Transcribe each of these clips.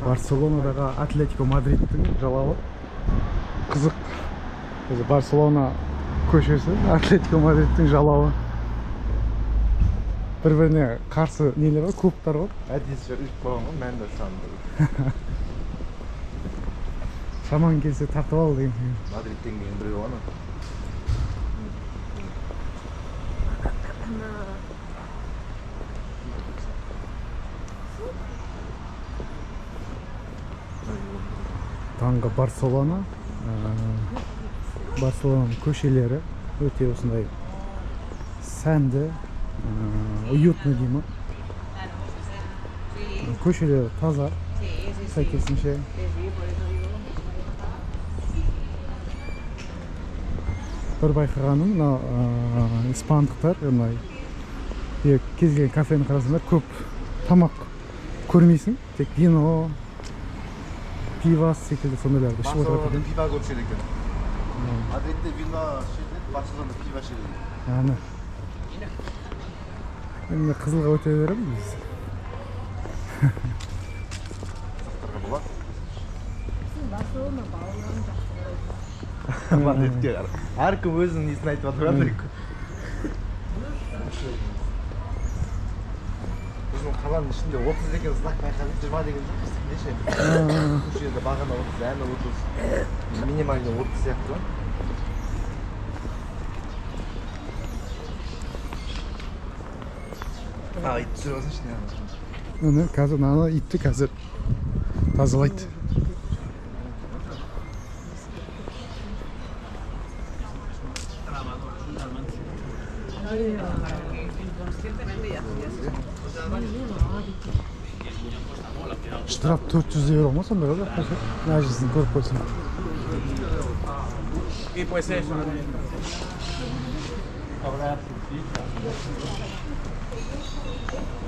Барселонадағы Атлетико Мадридтің жалауы. Қызық. Барселона көшесі, Атлетико Мадридтің жалауы. Бір-біріне қарсы нелер бар, клубтар бар. Әдейі үліп қойған ғой, мен де сандым. Шаман келсе тартып ал деген. Мадридтен кейін біреу ана. Таңғы Барселона. Барселонаның көшелері өте осындай сәнді, уютный деймін. Көшелері таза, сәйкесінше. Бір байқағаным, испандықтар, кез келген кафені қарасаңдар, көп тамақ көрмейсің, тек вино, пивас секілді сондайларды ішіп отырады екен. Пива көрсет екен. Мадридте вино ішеді, Барселонада пива ішеді. Аны. Енді қызылға өте беремін біз. Сақтарға болады. Барселона балаларын жақсы. Мадридке әркім өзінің несін айтып жатыр Америка. Біздің қаланың ішінде 30 деген знак байқадық, 20 деген жоқ, біздікі неше? Көшеде бағана 30, әні 30, минимальный 30 сияқты ғой. Ит түсіріп алсыншы не Оны қазір наны итті қазір тазалайды. Штраф 400 евро ма сонда ғой? Нәжісін көріп қойсын.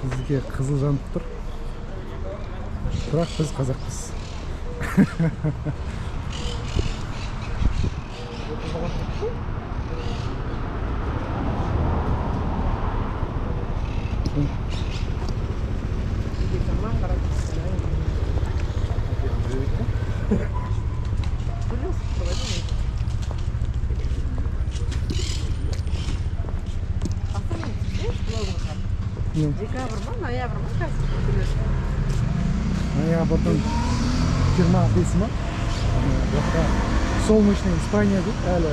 Бізге қызыл жанып тұр. Бірақ біз қазақпыз. Декабрь ма, ноябрь ма қазір? Ноябрьдің 25 ма? Солнечный Испания дейді, әлі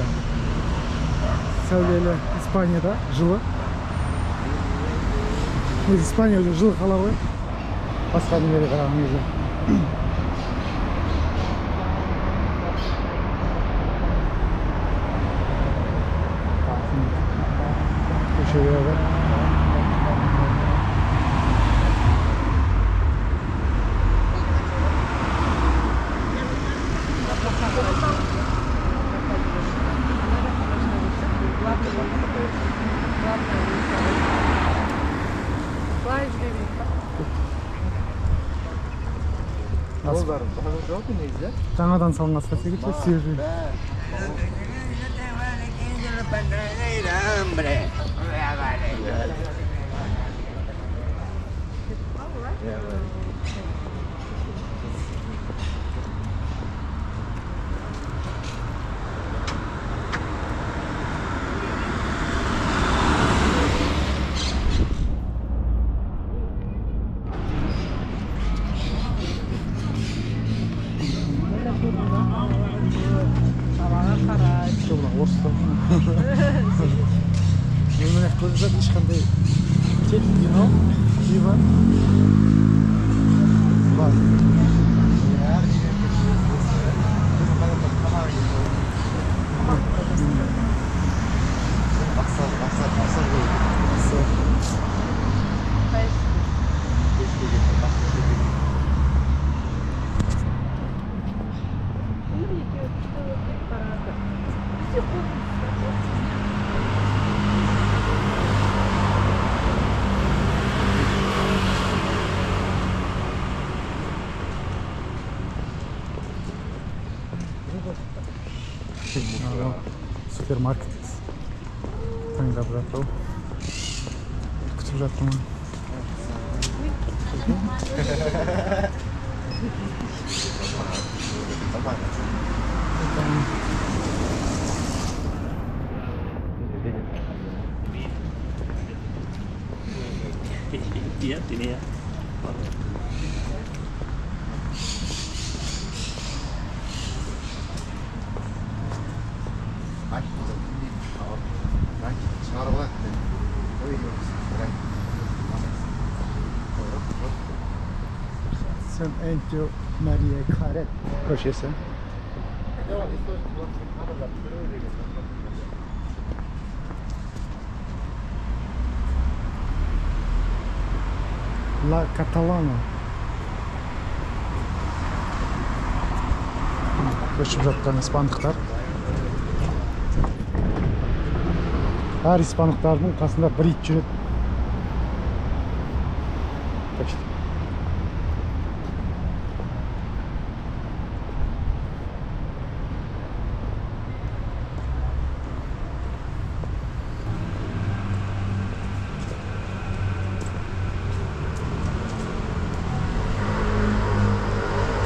сәулелі Испанияда жылы. Испания өзі жылы қала ғой. Басқа немере қараған кезде. Көшелері бар. Жаңадан салынған спасибо, свежий. Мені көзі ешқандай тек вино, пиво бар. Супермаркет таңдап жатыр. Күтіп жатырмын. Iya, ini ya. Çıkarıp bak. Öyle diyoruz. Sen Entio Maria Karet köşesi. La Catalana. Көшіп жатқан испандықтар. Әр испандықтардың қасында бір ит жүреді. Почти.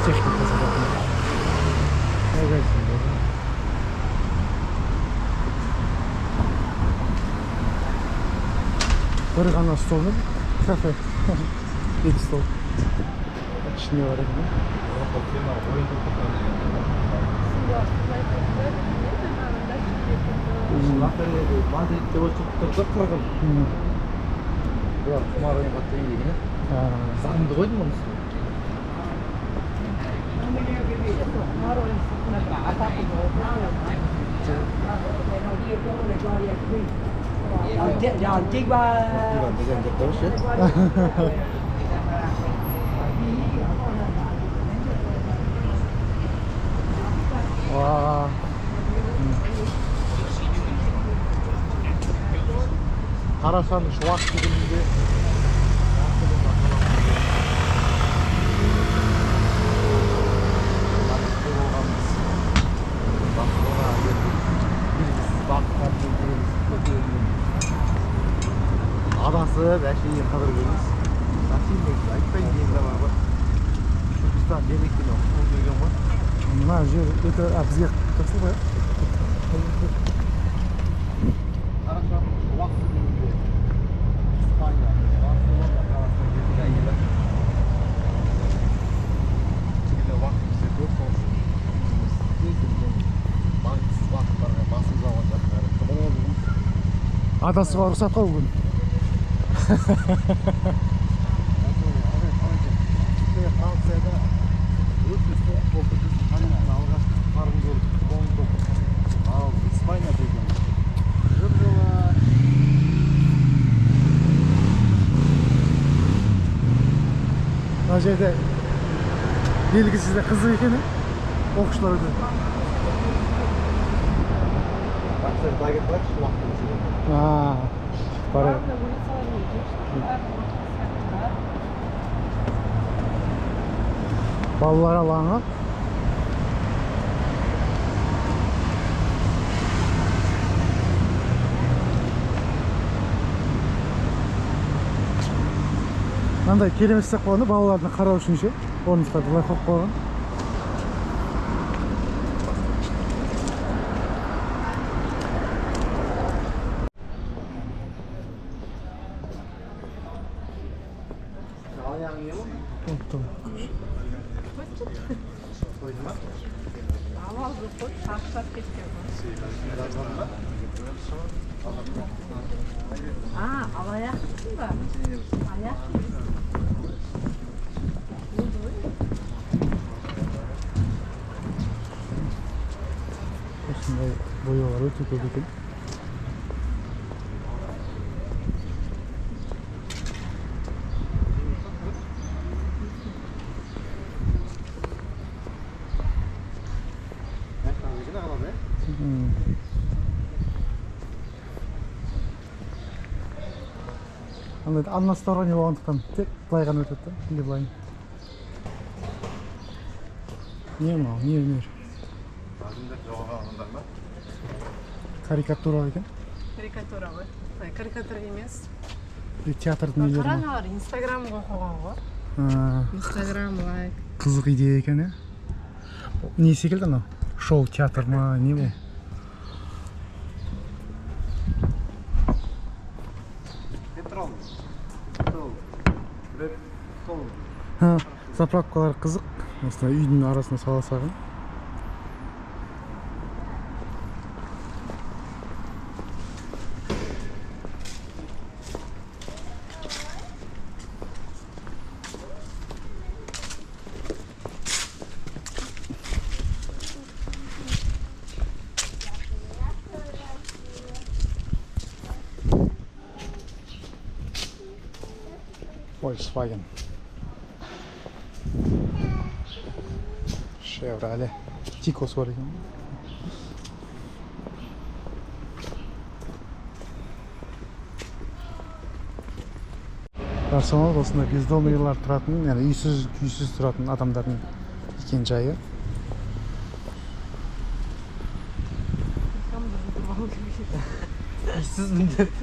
Техника заработана. Bir ғана стол мен кафе. Екі стол. İçinde var eline. Мадридте өтіп тұрды қырғын. Құмарың қатты еңдеген. Заңды ғой деймін онысы. Ya antigua. 와. Қарасам шуақ дегенде Adası her şeyi kadar görürüz. Nasıl yiyecek? Ayıplayın diye de var bak. Türkistan demektir o. Onu görüyor mu? мына жер өте бізге қосыл ғой. Қарасам шуақ дегенде İspanya, Barcelona arasında geçen yerler. Şimdi vakit bize çok olsun. Banksız vakıtlarga basımız alacaklar. Tamam oldu. Адасы бар рұқсатқа бүгін. Fransa'da өте соғып болды. Біз қанымызды алғашқы қарын көрдік. Қоңдық. Ал İspanya деген. Жып-жылы. Мына жерде белгісіз де қызық екен, оқушылар өте. Бақсай багет бар, шуақты Бары. Балалар алаңы. Мынандай керемет істеп қойғанда балаларды қарау үшін ше, орындықтарды былай қойып қойған. Ayağın yiyor mu? Koydun mu? Avazlı koy, taşlar kesiyor. Alayak mısın da? Ayak mısın? Осындай бояулар өте көп екен. Андай односторонний болғандықтан тек былай ғана өтеді да, или былай. Не мынау, не өнер? Карикатура екен. Карикатура ғой. Карикатура емес. Театрдың нелері ма? Қараңдар, Инстаграмға қойған ғой. Инстаграм лайк. Қызық идея екен, ә? Не секілді анау? Шоу театр ма, не бұл? Заправкалар қызық. Осылай үйдің арасына сала салған. Volkswagen, Chevrolet, Ticos var ekan. Barcelona осында бездомныйлар тұратын, яғни үйсіз тұратын адамдардың екен жайы. İşsiz millet.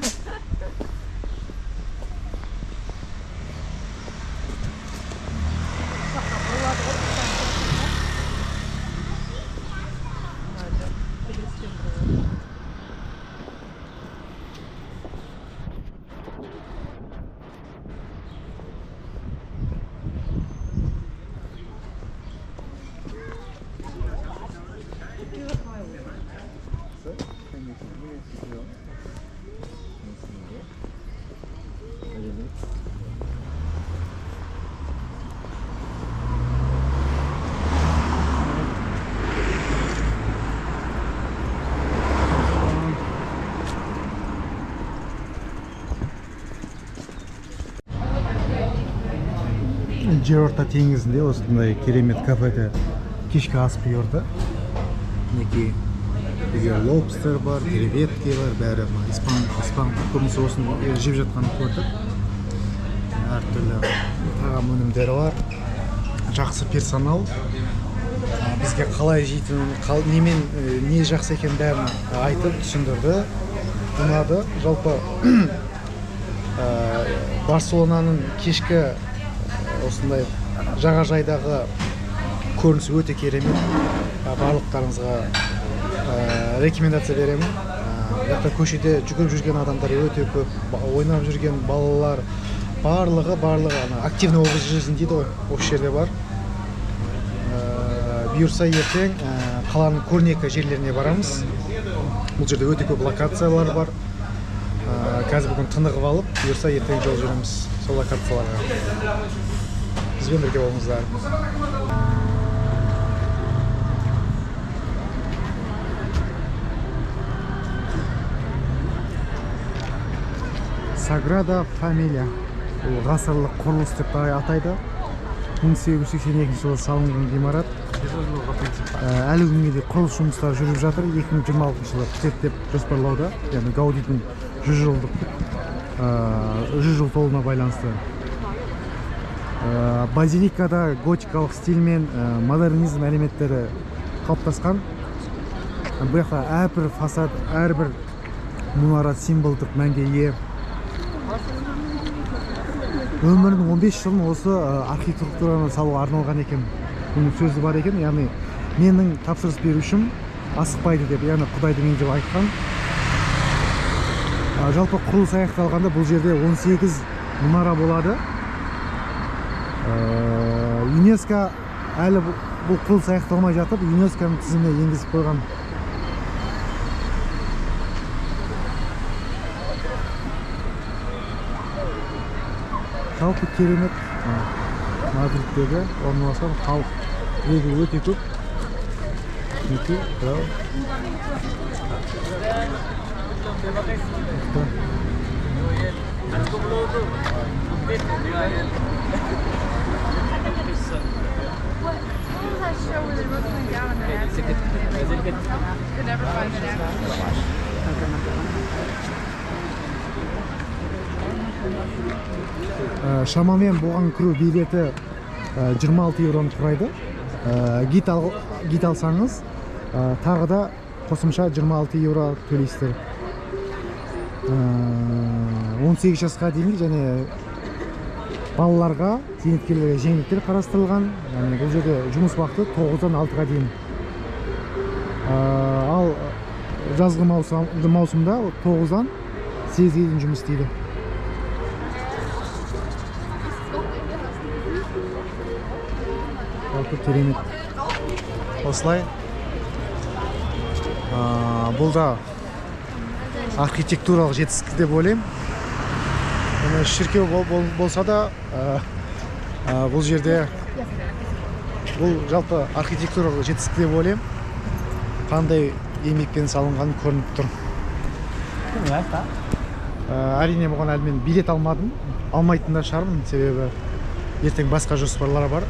Жерорта теңізінде осындай керемет кафеде кешкі ас бұйырды. Мінекей лобстер бар, креветки бар, бәрі испан көбінесе осыны жеп жатқанын көрдік. Әртүрлі тағам өнімдері бар. Жақсы персонал. Бізге қалай жейтінін, не жақсы екен бәрін айтып түсіндірді. Ұнады. Жалпы Барселонаның кешкі осындай жағажайдағы көрінісі өте керемет. Барлықтарыңызға рекомендация беремін. Жақта көшеде жүгіріп жүрген адамдар өте көп, ойнап жүрген балалар барлығы активный образ жизни дейді ғой, осы жерде бар. Бұйырса ертең қаланың көрнекі жерлеріне барамыз. Бұл жерде өте көп локациялар бар. Қазір бүгін тынығып алып, бұйырса ертең жол жүреміз сол локацияларға. Бізбен бірге болыңыздар. Sagrada Familia. Ол ғасырлық құрылыс деп атайды. 1882 жылы салынған ғимарат. Әлі күнге дейін құрылыс жұмыстары жүріп жатыр. 2026 жылы бітеді деп жоспарлауда. Яғни Гаудидің 100 жыл толуына байланысты. Базиликада готикалық стиль мен модернизм элементтері қалыптасқан. Бұл жақта әрбір фасад, әрбір мұнара символдық мәнге ие. Өмірінің 15 жылын осы архитектураны салуға арналған екен. Бұның сөзі бар екен, яғни менің тапсырыс берушім асықпайды деп, яғни Құдайдың үйі деп айтқан. Жалпы құрылыс аяқталғанда бұл жерде 18 мұнара болады. ЮНЕСКО әлі бұл құрылыс аяқталмай жатып, ЮНЕСКОның тізіміне енгізіп қойған. Жалпы керемет. Мадридтегі орналасқан халық легі өте көп. Шамамен бұған кіру билеті 26 евроны құрайды. Гид алсаңыз, тағы да қосымша 26 евро төлейсіздер. 18 жасқа дейінгі және балаларға, зейнеткерлерге жеңілдіктер қарастырылған. Яғни бұл жерде жұмыс уақыты 9-дан 6-ға дейін. Ал жазғы маусымда 9-дан 8-ге дейін жұмыс істейді. Жалпы керемет. Осылай. Бұл да архитектуралық жетістік деп ойлаймын. Шіркеу болса да, бұл жерде бұл жалпы архитектуралық жетістік деп ойлаймын. Қандай еңбекпен салынған көрініп тұр. Әрине бұған әлі мен билет алмадым. Алмайтын да шығармын, себебі ертең басқа жоспарлар бар.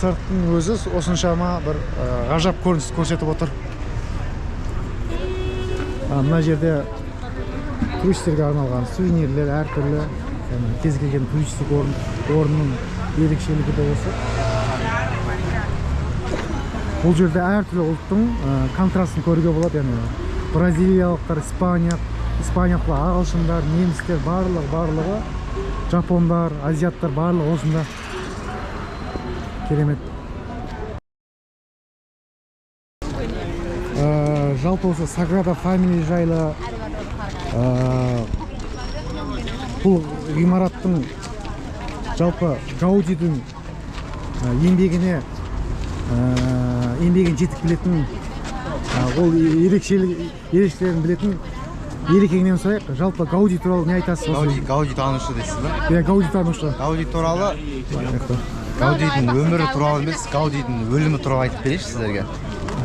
Сырттың өзі осыншама бір ғажап көрініс көрсетіп отыр. Мына жерде туристерге арналған сувенирлер әртүрлі, кез келген туристік орынның ерекшелігі де осы. Бұл жерде әртүрлі ұлттың контрастын көруге болады. Бразилиялықтар, испаниялықтар, ағылшындар, немістер, барлығы, жапондар, азиаттар барлығы осында. Керемет. Жалпы осы Sagrada Family жайлы бұл ғимараттың жалпы Гаудидің еңбегін жетік білетін, ол ерекшелерін білетін Ерекеңнен сұрайық. Жалпы Гауди туралы не айтасыз? Гауди танушы дейсіз ба? Иә, Гауди танушы. Гауди туралы Гаудидің өмірі туралы емес, Гаудидің өлімі туралы айтып берейінші сіздерге.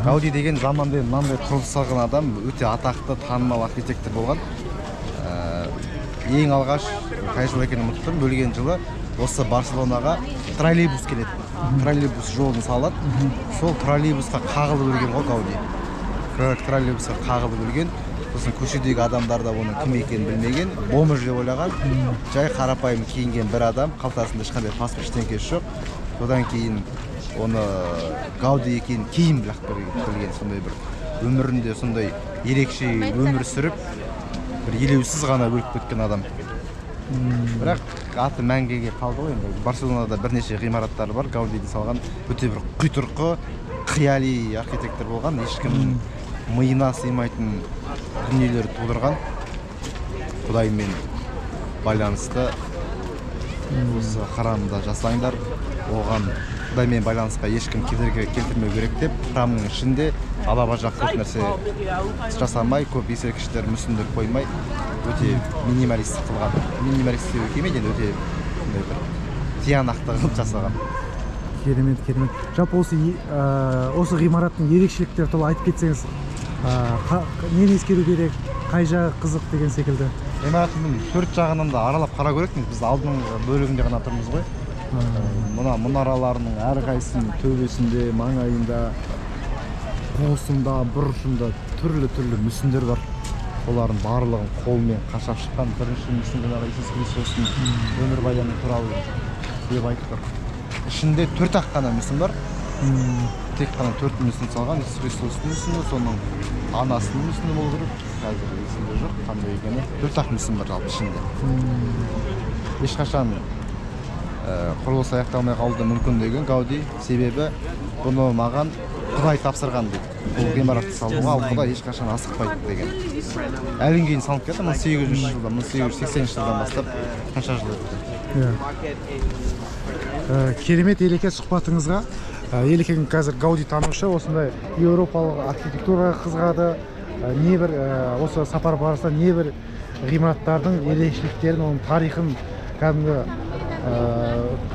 Гауди деген заманда мынандай құрылыс салған адам, өте атақты, танымал архитектор болған. Ең алғаш, қай жыл екенін ұмыттым, өлген жылы осы Барселонаға троллейбус келеді. Троллейбус жолын салады. Сол троллейбусқа қағылып өлген ғой Гауди. Троллейбусқа қағылып өлген. Сосын көшедегі адамдар да оның кім екенін білмеген, бомж деп ойлаған. Жай қарапайым киінген бір адам, қалтасында ешқандай паспорт ештеңкесі жоқ. Содан кейін оны Гауди екенін кейін білген, сондай бір өмірінде сондай ерекше өмір сүріп, бір елеусіз ғана өліп кеткен адам. Бірақ аты мәңгіге қалды ғой. Барселонада бірнеше ғимараттары бар, Гаудидің салған, өте бір құйтырқы, қияли архитектор болған, ешкім миына сыймайтын дүниелер тудырған. Құдаймен байланысты осы храмда жасаңдар, оған Құдаймен байланысқа ешкім кедергі келтірмеу керек деп, храмның ішінде алабажақ көп нәрсе жасамай, көп ескерткіштер, мүсіндер қоймай, өте минималист қылған. Минималист деуге келмейді, өте тиянақты қылып жасаған. Керемет. Жалпы осы ғимараттың ерекшеліктері туралы айтып кетсеңіз, нені ескеру керек, қай жағы қызық деген секілді? Ғимараттың төрт жағынан да аралап қара көректіңіз, біз алдыңғы бөлігінде ғана тұрмыз ғой. Мына мұнараларының әрқайсының төбесінде, маңайында, қосында, бұрышында түрлі мүсіндер бар. Олардың барлығын қолмен қашап шыққан. Бірінші мүсін жаңағы Иисус Христостың өмірбаяны туралы деп айтып тұр. Ішінде 4-ақ қана мүсін бар. Тек қана 4 мүсін салған. Иисус Христостың мүсіні, соның анасының мүсіні болу керек. Қазір есімде жоқ, қандай екені. 4-ақ мүсін бар жалпы ішінде. Ешқашан құрылыс аяқталмай қалуы мүмкін деген Гауди, себебі бұны маған Құдай тапсырған дейді. Бұл ғимаратты салуға, ал Құдай ешқашан асықпайды деген. Әлін кейін салып кетті, 1880 жылдан бастап қанша жыл өтті. Керемет Елеке сұхбатыңызға. Елекең қазір Гауди танушы, осындай еуропалық архитектураға қызығады. Небір осы сапар барысында небір ғимараттардың ерекшеліктерін, оның тарихын кәдімгі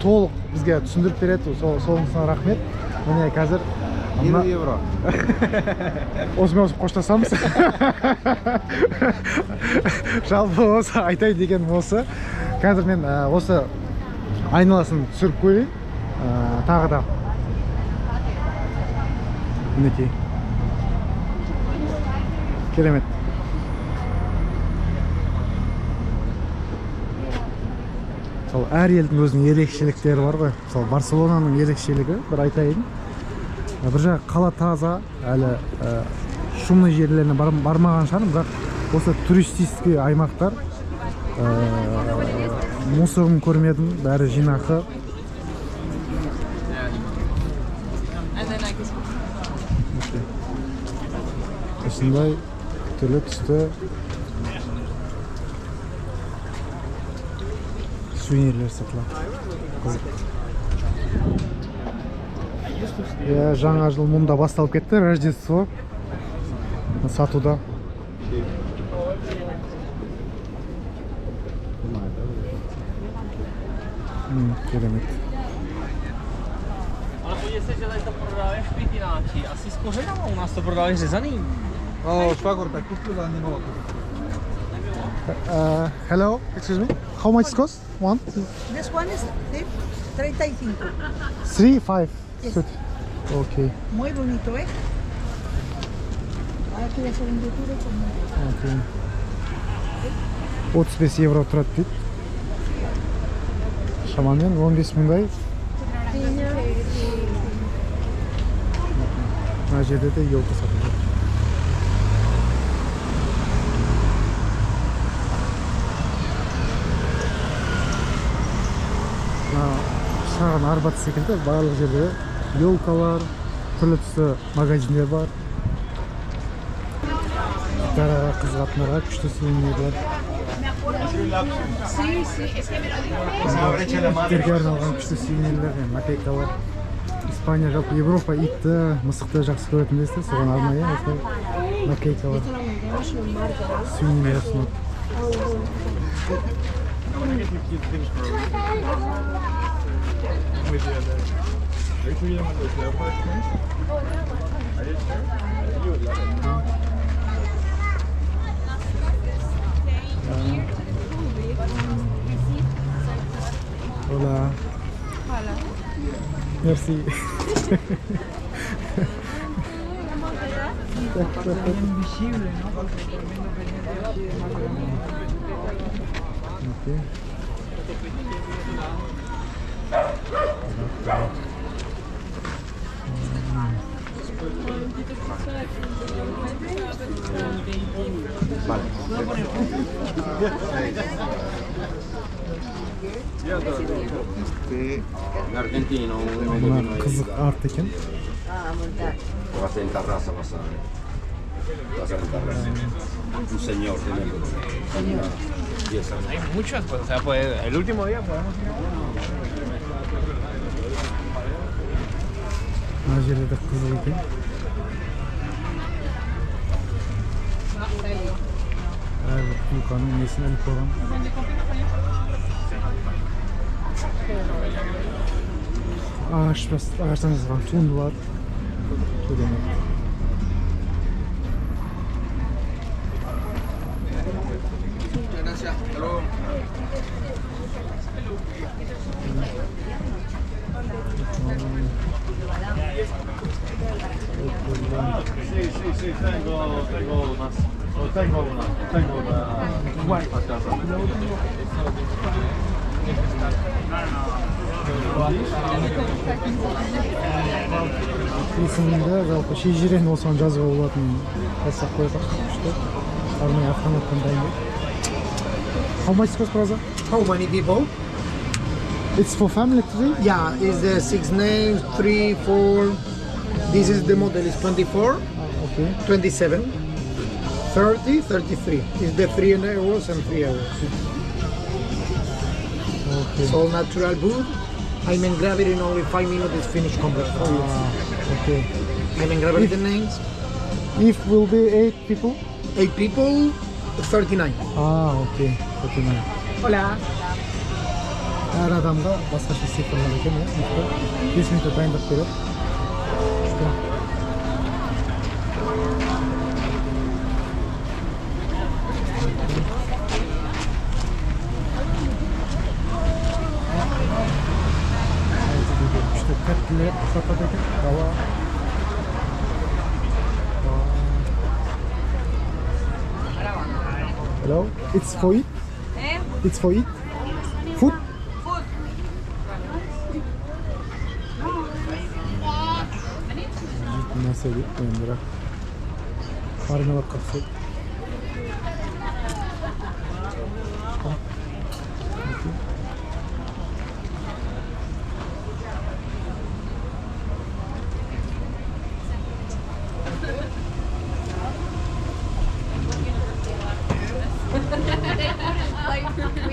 толық бізге түсіндіріп береді. Соңғысына рахмет. Міне қазір 20 евро. Осымен қоштасамыз. Жалпы осы айтайын деген осы. Қазір мен осы айналасын түсіріп көрейін. Тағы да. Мінекей. Керемет. Әр елдің өзінің ерекшеліктері бар ғой. Мысалы Барселонаның ерекшелігі бір айтайын. Бір жағы қала таза, әлі шумный жерлеріне бармаған шығармын, бірақ осы туристический аймақтар мусорын көрмедім, бәрі жинақы. Осындай түрлі түсті сувенирлер сатылады. Қызық. Жаңа жыл мұнда басталып кетті, Рождество сатуда. Керемет. Ale podívej se, že tady to prodávají špitináči. Asi z kořena, u nás to prodávají řezaný. Hello, excuse me. How much it cost? One? This one is 35. 3, 5. Yes. Good. Okay. Muy bonito, ¿eh? Aquí la segunda altura Okay. 35 евро тұрады дейді. Шамамен 15 мыңдай. Мына жерде де елка сатылады. Шағын Арбат секілді барлық жерде елкалар, түрлі түсті магазиндер бар. Гитараға, қызғатынарға күшті сувенирлер. Иттерге арналған күшті сувенирлер, наклейкалар. Испания, жалпы Европа итті, мысықты жақсы көретін дейсіз, соған арнайы осылай наклейкалар. Сувенирлер ұсынады. Hola. Hola. Merci. Okay. Argentino, Bunlar kızık art ekin. va a ser en terraza pasar. Va a ser en terraza. Un señor tiene 10 años. Hay muchas, pues, o sea, pues, el último día podemos ir. Mına жерде de kızıl ekin. Evet, Vulkan'ın nesine ilk olan. Ağaçtan yazılan tuğundular. Kedemek. Sí, tengo una casa. Есімінде жалпы шежірен осыған жазуға болатын жасап қойған күшті. Арнайы автоматтан дайындайды. How much cost, brother? How many people? It's for family today? Yeah, is the 6 names, 3, 4. This is the model is 24, Okay. 27, 30, 33. Is the 3 hours and 3 hours. Okay. It's all natural wood. I'm engraving in only 5 minutes. It's finished complete for you. Okay. I'm engraving the names. If will be 8 people? 8 people, 39. Okay. Okay. Hola. Әр адамға басқаша цифрлар екен, иә? Мықты. 5 минутта дайындап береді. Күшті. Күшті тәттілер сатады екен. Дала. Hello? It's for it? It's for it? Food? Нәрсе дейді, бірақ мармеладқа ұқсайды. We